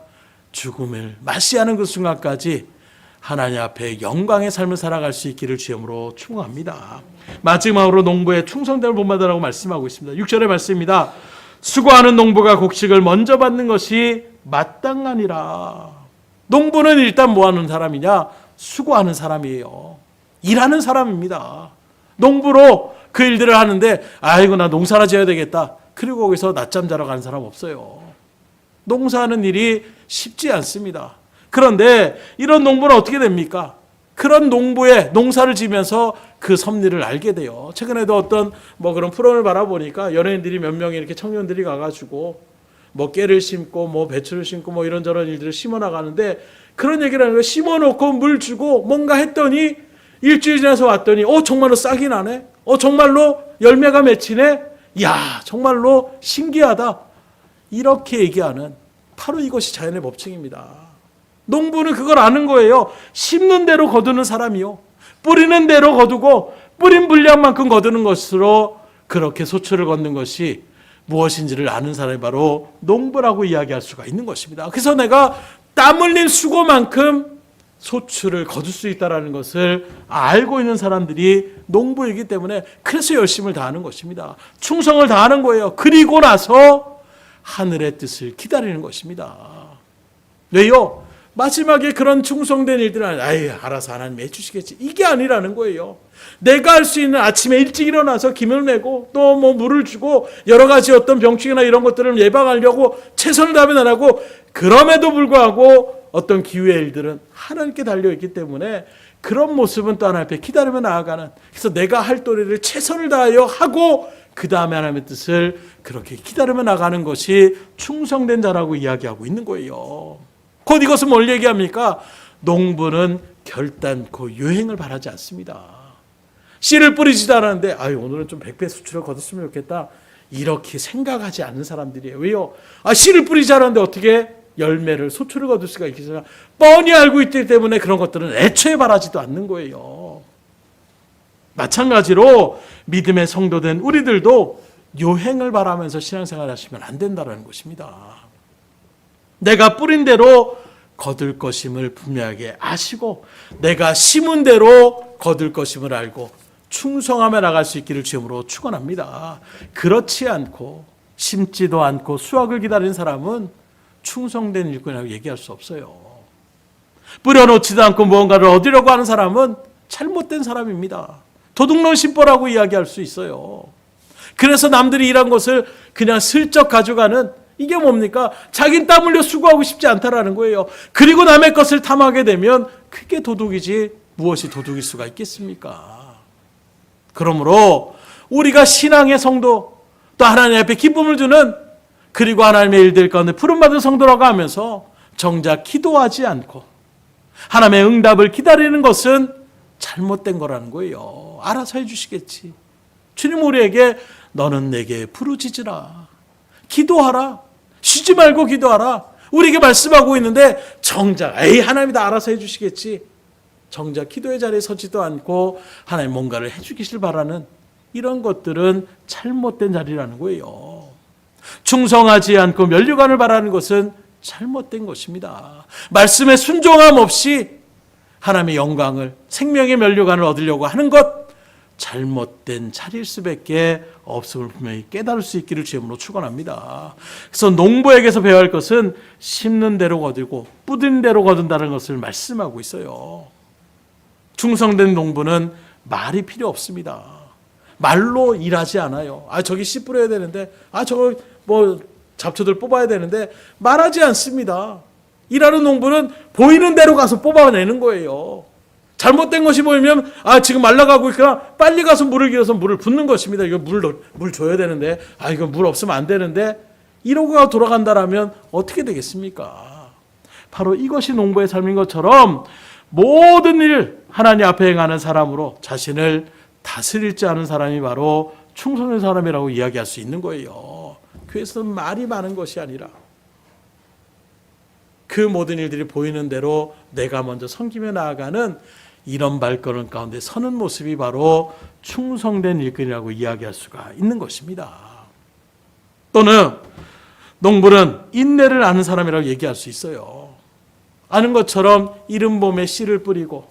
죽음을 맞이하는 그 순간까지 하나님 앞에 영광의 삶을 살아갈 수 있기를 주님으로 축원합니다. 마지막으로 농부의 충성됨을 본받으라고 말씀하고 있습니다. 6절의 말씀입니다. 수고하는 농부가 곡식을 먼저 받는 것이 마땅하니라. 농부는 일단 뭐 하는 사람이냐? 수고하는 사람이에요. 일하는 사람입니다. 농부로 그 일들을 하는데 나 농사나 지어야 되겠다. 그리고 거기서 낮잠 자러 가는 사람 없어요. 농사하는 일이 쉽지 않습니다. 그런데 이런 농부는 어떻게 됩니까? 그런 농부의 농사를 지면서 그 섭리를 알게 돼요. 최근에도 어떤 그런 프로그램을 바라보니까 연예인들이 몇 명이 이렇게 청년들이 가가지고 깨를 심고 배추를 심고 이런저런 일들을 심어 나가는데 그런 얘기를 하는 거예요. 심어 놓고 물 주고 뭔가 했더니 일주일 지나서 왔더니 정말로 싹이 나네. 정말로 열매가 맺히네. 정말로 신기하다. 이렇게 얘기하는, 바로 이것이 자연의 법칙입니다. 농부는 그걸 아는 거예요. 심는 대로 거두는 사람이요, 뿌리는 대로 거두고 뿌린 분량만큼 거두는 것으로 그렇게 소출을 걷는 것이 무엇인지를 아는 사람이 바로 농부라고 이야기할 수가 있는 것입니다. 그래서 내가 땀 흘린 수고만큼 소출을 거둘 수 있다는 것을 알고 있는 사람들이 농부이기 때문에 그래서 열심을 다하는 것입니다. 충성을 다하는 거예요. 그리고 나서 하늘의 뜻을 기다리는 것입니다. 왜요? 마지막에 그런 충성된 일들은 아유 알아서 하나님 해주시겠지, 이게 아니라는 거예요. 내가 할 수 있는, 아침에 일찍 일어나서 김을 내고 또 뭐 물을 주고 여러 가지 어떤 병충해나 이런 것들을 예방하려고 최선을 다하며 나가고, 그럼에도 불구하고 어떤 기후의 일들은 하나님께 달려있기 때문에 그런 모습은 또 하나님 앞에 기다리며 나아가는, 그래서 내가 할 도리를 최선을 다하여 하고 그 다음에 하나님의 뜻을 그렇게 기다리며 나가는 것이 충성된 자라고 이야기하고 있는 거예요. 곧 이것은 뭘 얘기합니까? 농부는 결단코 유행을 바라지 않습니다. 씨를 뿌리지도 않았는데 아유 오늘은 좀 100배 수출을 거뒀으면 좋겠다, 이렇게 생각하지 않는 사람들이에요. 왜요? 씨를 뿌리지 않았는데 어떻게 열매를, 소출을 거둘 수가 있겠어요? 뻔히 알고 있기 때문에 그런 것들은 애초에 바라지도 않는 거예요. 마찬가지로 믿음의 성도된 우리들도 유행을 바라면서 신앙생활 하시면 안 된다는 것입니다. 내가 뿌린 대로 거둘 것임을 분명하게 아시고, 내가 심은 대로 거둘 것임을 알고 충성하며 나갈 수 있기를 주님으로 축원합니다. 그렇지 않고 심지도 않고 수확을 기다리는 사람은 충성된 일꾼이라고 얘기할 수 없어요. 뿌려놓지도 않고 무언가를 얻으려고 하는 사람은 잘못된 사람입니다. 도둑놈 심보라고 이야기할 수 있어요. 그래서 남들이 일한 것을 그냥 슬쩍 가져가는, 이게 뭡니까? 자기는 땀 흘려 수고하고 싶지 않다라는 거예요. 그리고 남의 것을 탐하게 되면 그게 도둑이지 무엇이 도둑일 수가 있겠습니까? 그러므로 우리가 신앙의 성도, 또 하나님 앞에 기쁨을 주는, 그리고 하나님의 일들 가운데 부름받은 성도라고 하면서 정작 기도하지 않고 하나님의 응답을 기다리는 것은 잘못된 거라는 거예요. 알아서 해주시겠지. 주님 우리에게 너는 내게 부르짖으라, 기도하라, 쉬지 말고 기도하라, 우리에게 말씀하고 있는데 정작 에이 하나님이 다 알아서 해주시겠지, 정작 기도의 자리에 서지도 않고 하나님 뭔가를 해주기를 바라는 이런 것들은 잘못된 자리라는 거예요. 충성하지 않고 면류관을 바라는 것은 잘못된 것입니다. 말씀에 순종함 없이 하나님의 영광을, 생명의 면류관을 얻으려고 하는 것, 잘못된 자리일 수밖에 없음을 분명히 깨달을 수 있기를 주님으로 축원합니다. 그래서 농부에게서 배워야 할 것은 심는 대로 거두고 뿌린 대로 거둔다는 것을 말씀하고 있어요. 충성된 농부는 말이 필요 없습니다. 말로 일하지 않아요. 저기 씨 뿌려야 되는데, 저거 뭐 잡초들 뽑아야 되는데 말하지 않습니다. 일하는 농부는 보이는 대로 가서 뽑아내는 거예요. 잘못된 것이 보이면 지금 말라가고 있구나, 빨리 가서 물을 길어서 물을 붓는 것입니다. 이거 물 줘야 되는데, 이거 물 없으면 안 되는데, 이러고 돌아간다라면 어떻게 되겠습니까? 바로 이것이 농부의 삶인 것처럼 모든 일 하나님 앞에 행하는 사람으로 자신을 다스릴 줄 아는 사람이 바로 충성된 사람이라고 이야기할 수 있는 거예요. 교회에서는 말이 많은 것이 아니라 그 모든 일들이 보이는 대로 내가 먼저 섬기며 나아가는 이런 발걸음 가운데 서는 모습이 바로 충성된 일꾼이라고 이야기할 수가 있는 것입니다. 또는 농부는 인내를 아는 사람이라고 얘기할 수 있어요. 아는 것처럼 이른 봄에 씨를 뿌리고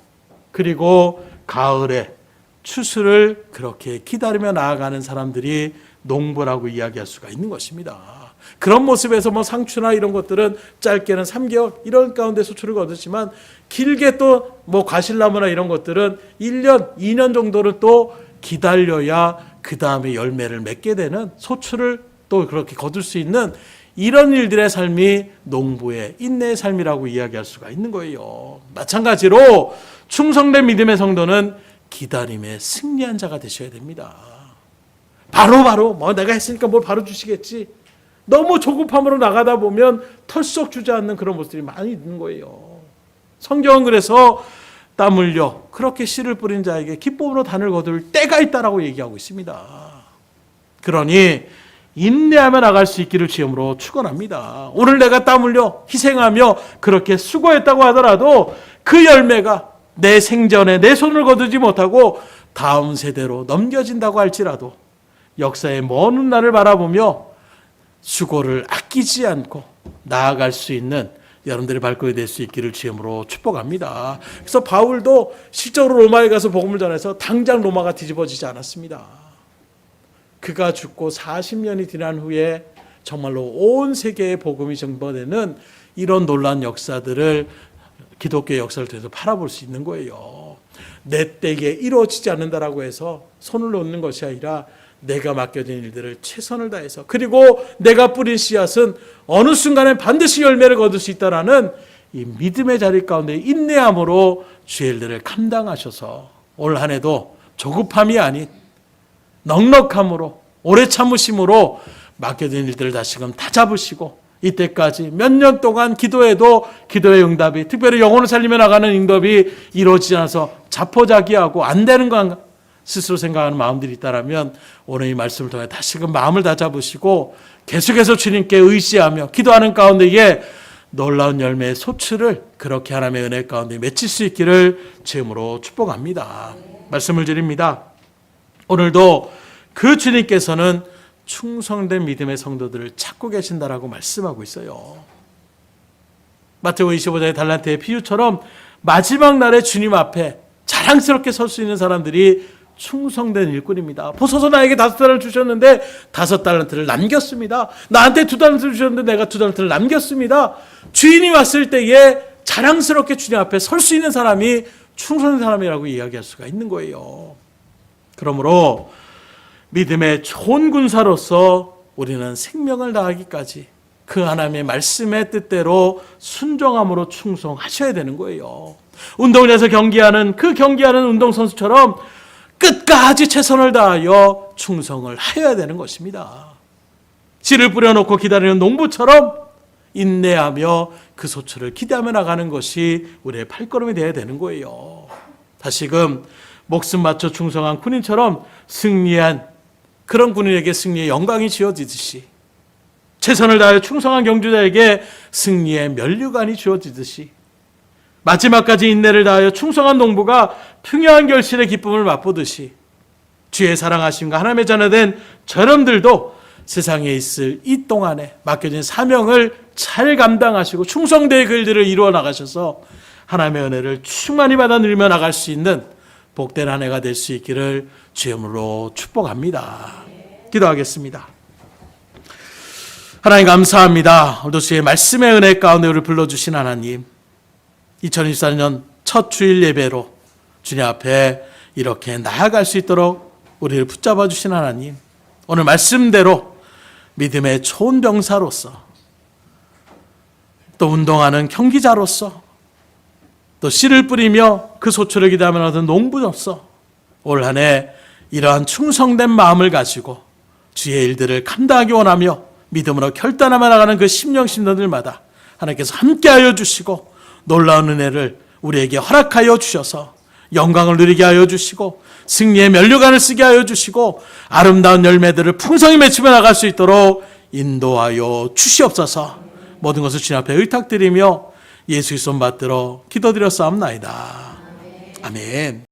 그리고 가을에 추수를 그렇게 기다리며 나아가는 사람들이 농부라고 이야기할 수가 있는 것입니다. 그런 모습에서 상추나 이런 것들은 짧게는 3개월 이런 가운데 소출을 거두지만, 길게 또 과실나무나 이런 것들은 1년, 2년 정도를 또 기다려야 그 다음에 열매를 맺게 되는, 소출을 또 그렇게 거둘 수 있는 이런 일들의 삶이 농부의 인내의 삶이라고 이야기할 수가 있는 거예요. 마찬가지로 충성된 믿음의 성도는 기다림에 승리한 자가 되셔야 됩니다. 바로 내가 했으니까 뭘 바로 주시겠지, 너무 조급함으로 나가다 보면 털썩 주저앉는 그런 모습들이 많이 있는 거예요. 성경은 그래서 땀 흘려 그렇게 씨를 뿌린 자에게 기쁨으로 단을 거둘 때가 있다라고 얘기하고 있습니다. 그러니 인내하며 나갈 수 있기를 주님으로 축원합니다. 오늘 내가 땀 흘려 희생하며 그렇게 수고했다고 하더라도 그 열매가 내 생전에 내 손을 거두지 못하고 다음 세대로 넘겨진다고 할지라도 역사의 먼 훗날을 바라보며 수고를 아끼지 않고 나아갈 수 있는 여러분들의 발걸음이 될 수 있기를 주님으로 축복합니다. 그래서 바울도 실제로 로마에 가서 복음을 전해서 당장 로마가 뒤집어지지 않았습니다. 그가 죽고 40년이 지난 후에 정말로 온 세계의 복음이 전파되는 이런 놀라운 역사들을 기독교의 역사를 통해서 바라볼 수 있는 거예요. 내 때에 이루어지지 않는다라고 해서 손을 놓는 것이 아니라 내가 맡겨진 일들을 최선을 다해서, 그리고 내가 뿌린 씨앗은 어느 순간에 반드시 열매를 거둘 수 있다라는 이 믿음의 자리 가운데 인내함으로 주의 일들을 감당하셔서 올 한 해도 조급함이 아닌 넉넉함으로, 오래 참으심으로 맡겨진 일들을 다시금 다 잡으시고, 이때까지 몇 년 동안 기도해도 기도의 응답이, 특별히 영혼을 살리며 나가는 응답이 이루어지지 않아서 자포자기하고 안 되는 거 스스로 생각하는 마음들이 있다면 오늘 이 말씀을 통해 다시금 마음을 다 잡으시고 계속해서 주님께 의지하며 기도하는 가운데에 놀라운 열매의 소출을 그렇게 하나님의 은혜 가운데 맺힐 수 있기를 주님으로 축복합니다. 말씀을 드립니다. 오늘도 그 주님께서는 충성된 믿음의 성도들을 찾고 계신다라고 말씀하고 있어요. 마태복음 25장의 달란트의 비유처럼 마지막 날에 주님 앞에 자랑스럽게 설 수 있는 사람들이 충성된 일꾼입니다. 보소서 나에게 5달란트를 주셨는데 5달란트를 남겼습니다. 나한테 2달란트를 주셨는데 내가 2달란트를 남겼습니다. 주인이 왔을 때에 자랑스럽게 주님 앞에 설 수 있는 사람이 충성된 사람이라고 이야기할 수가 있는 거예요. 그러므로 믿음의 좋은 군사로서 우리는 생명을 다하기까지 그 하나님의 말씀의 뜻대로 순종함으로 충성하셔야 되는 거예요. 운동장에서 경기하는 운동선수처럼 끝까지 최선을 다하여 충성을 하여야 되는 것입니다. 씨를 뿌려놓고 기다리는 농부처럼 인내하며 그 소출을 기대하며 나가는 것이 우리의 발걸음이 되어야 되는 거예요. 다시금 목숨 바쳐 충성한 군인처럼 승리한 그런 군인에게 승리의 영광이 지어지듯이, 최선을 다하여 충성한 경주자에게 승리의 면류관이 주어지듯이, 마지막까지 인내를 다하여 충성한 농부가 풍요한 결실의 기쁨을 맛보듯이, 주의 사랑하심과 하나님의 자녀된 저놈들도 세상에 있을 이 동안에 맡겨진 사명을 잘 감당하시고 충성되의 그 일들을 이루어 나가셔서 하나님의 은혜를 충만히 받아 누리며 나갈 수 있는 복된 한 해가 될 수 있기를 주님으로 축복합니다. 기도하겠습니다. 하나님 감사합니다. 오늘도 주의 말씀의 은혜 가운데 우리를 불러주신 하나님, 2024년 첫 주일 예배로 주님 앞에 이렇게 나아갈 수 있도록 우리를 붙잡아 주신 하나님, 오늘 말씀대로 믿음의 좋은 병사로서, 또 운동하는 경기자로서, 또 씨를 뿌리며 그 소출을 기대하며 나가는 농부로서 올 한 해 이러한 충성된 마음을 가지고 주의 일들을 감당하기 원하며 믿음으로 결단하며 나가는 그 심령신도들마다 하나님께서 함께하여 주시고 놀라운 은혜를 우리에게 허락하여 주셔서 영광을 누리게 하여 주시고 승리의 면류관을 쓰게 하여 주시고 아름다운 열매들을 풍성히 맺히며 나갈 수 있도록 인도하여 주시옵소서. 모든 것을 주님 앞에 의탁드리며 예수의 손 받들어 기도드렸사옵나이다. 아멘.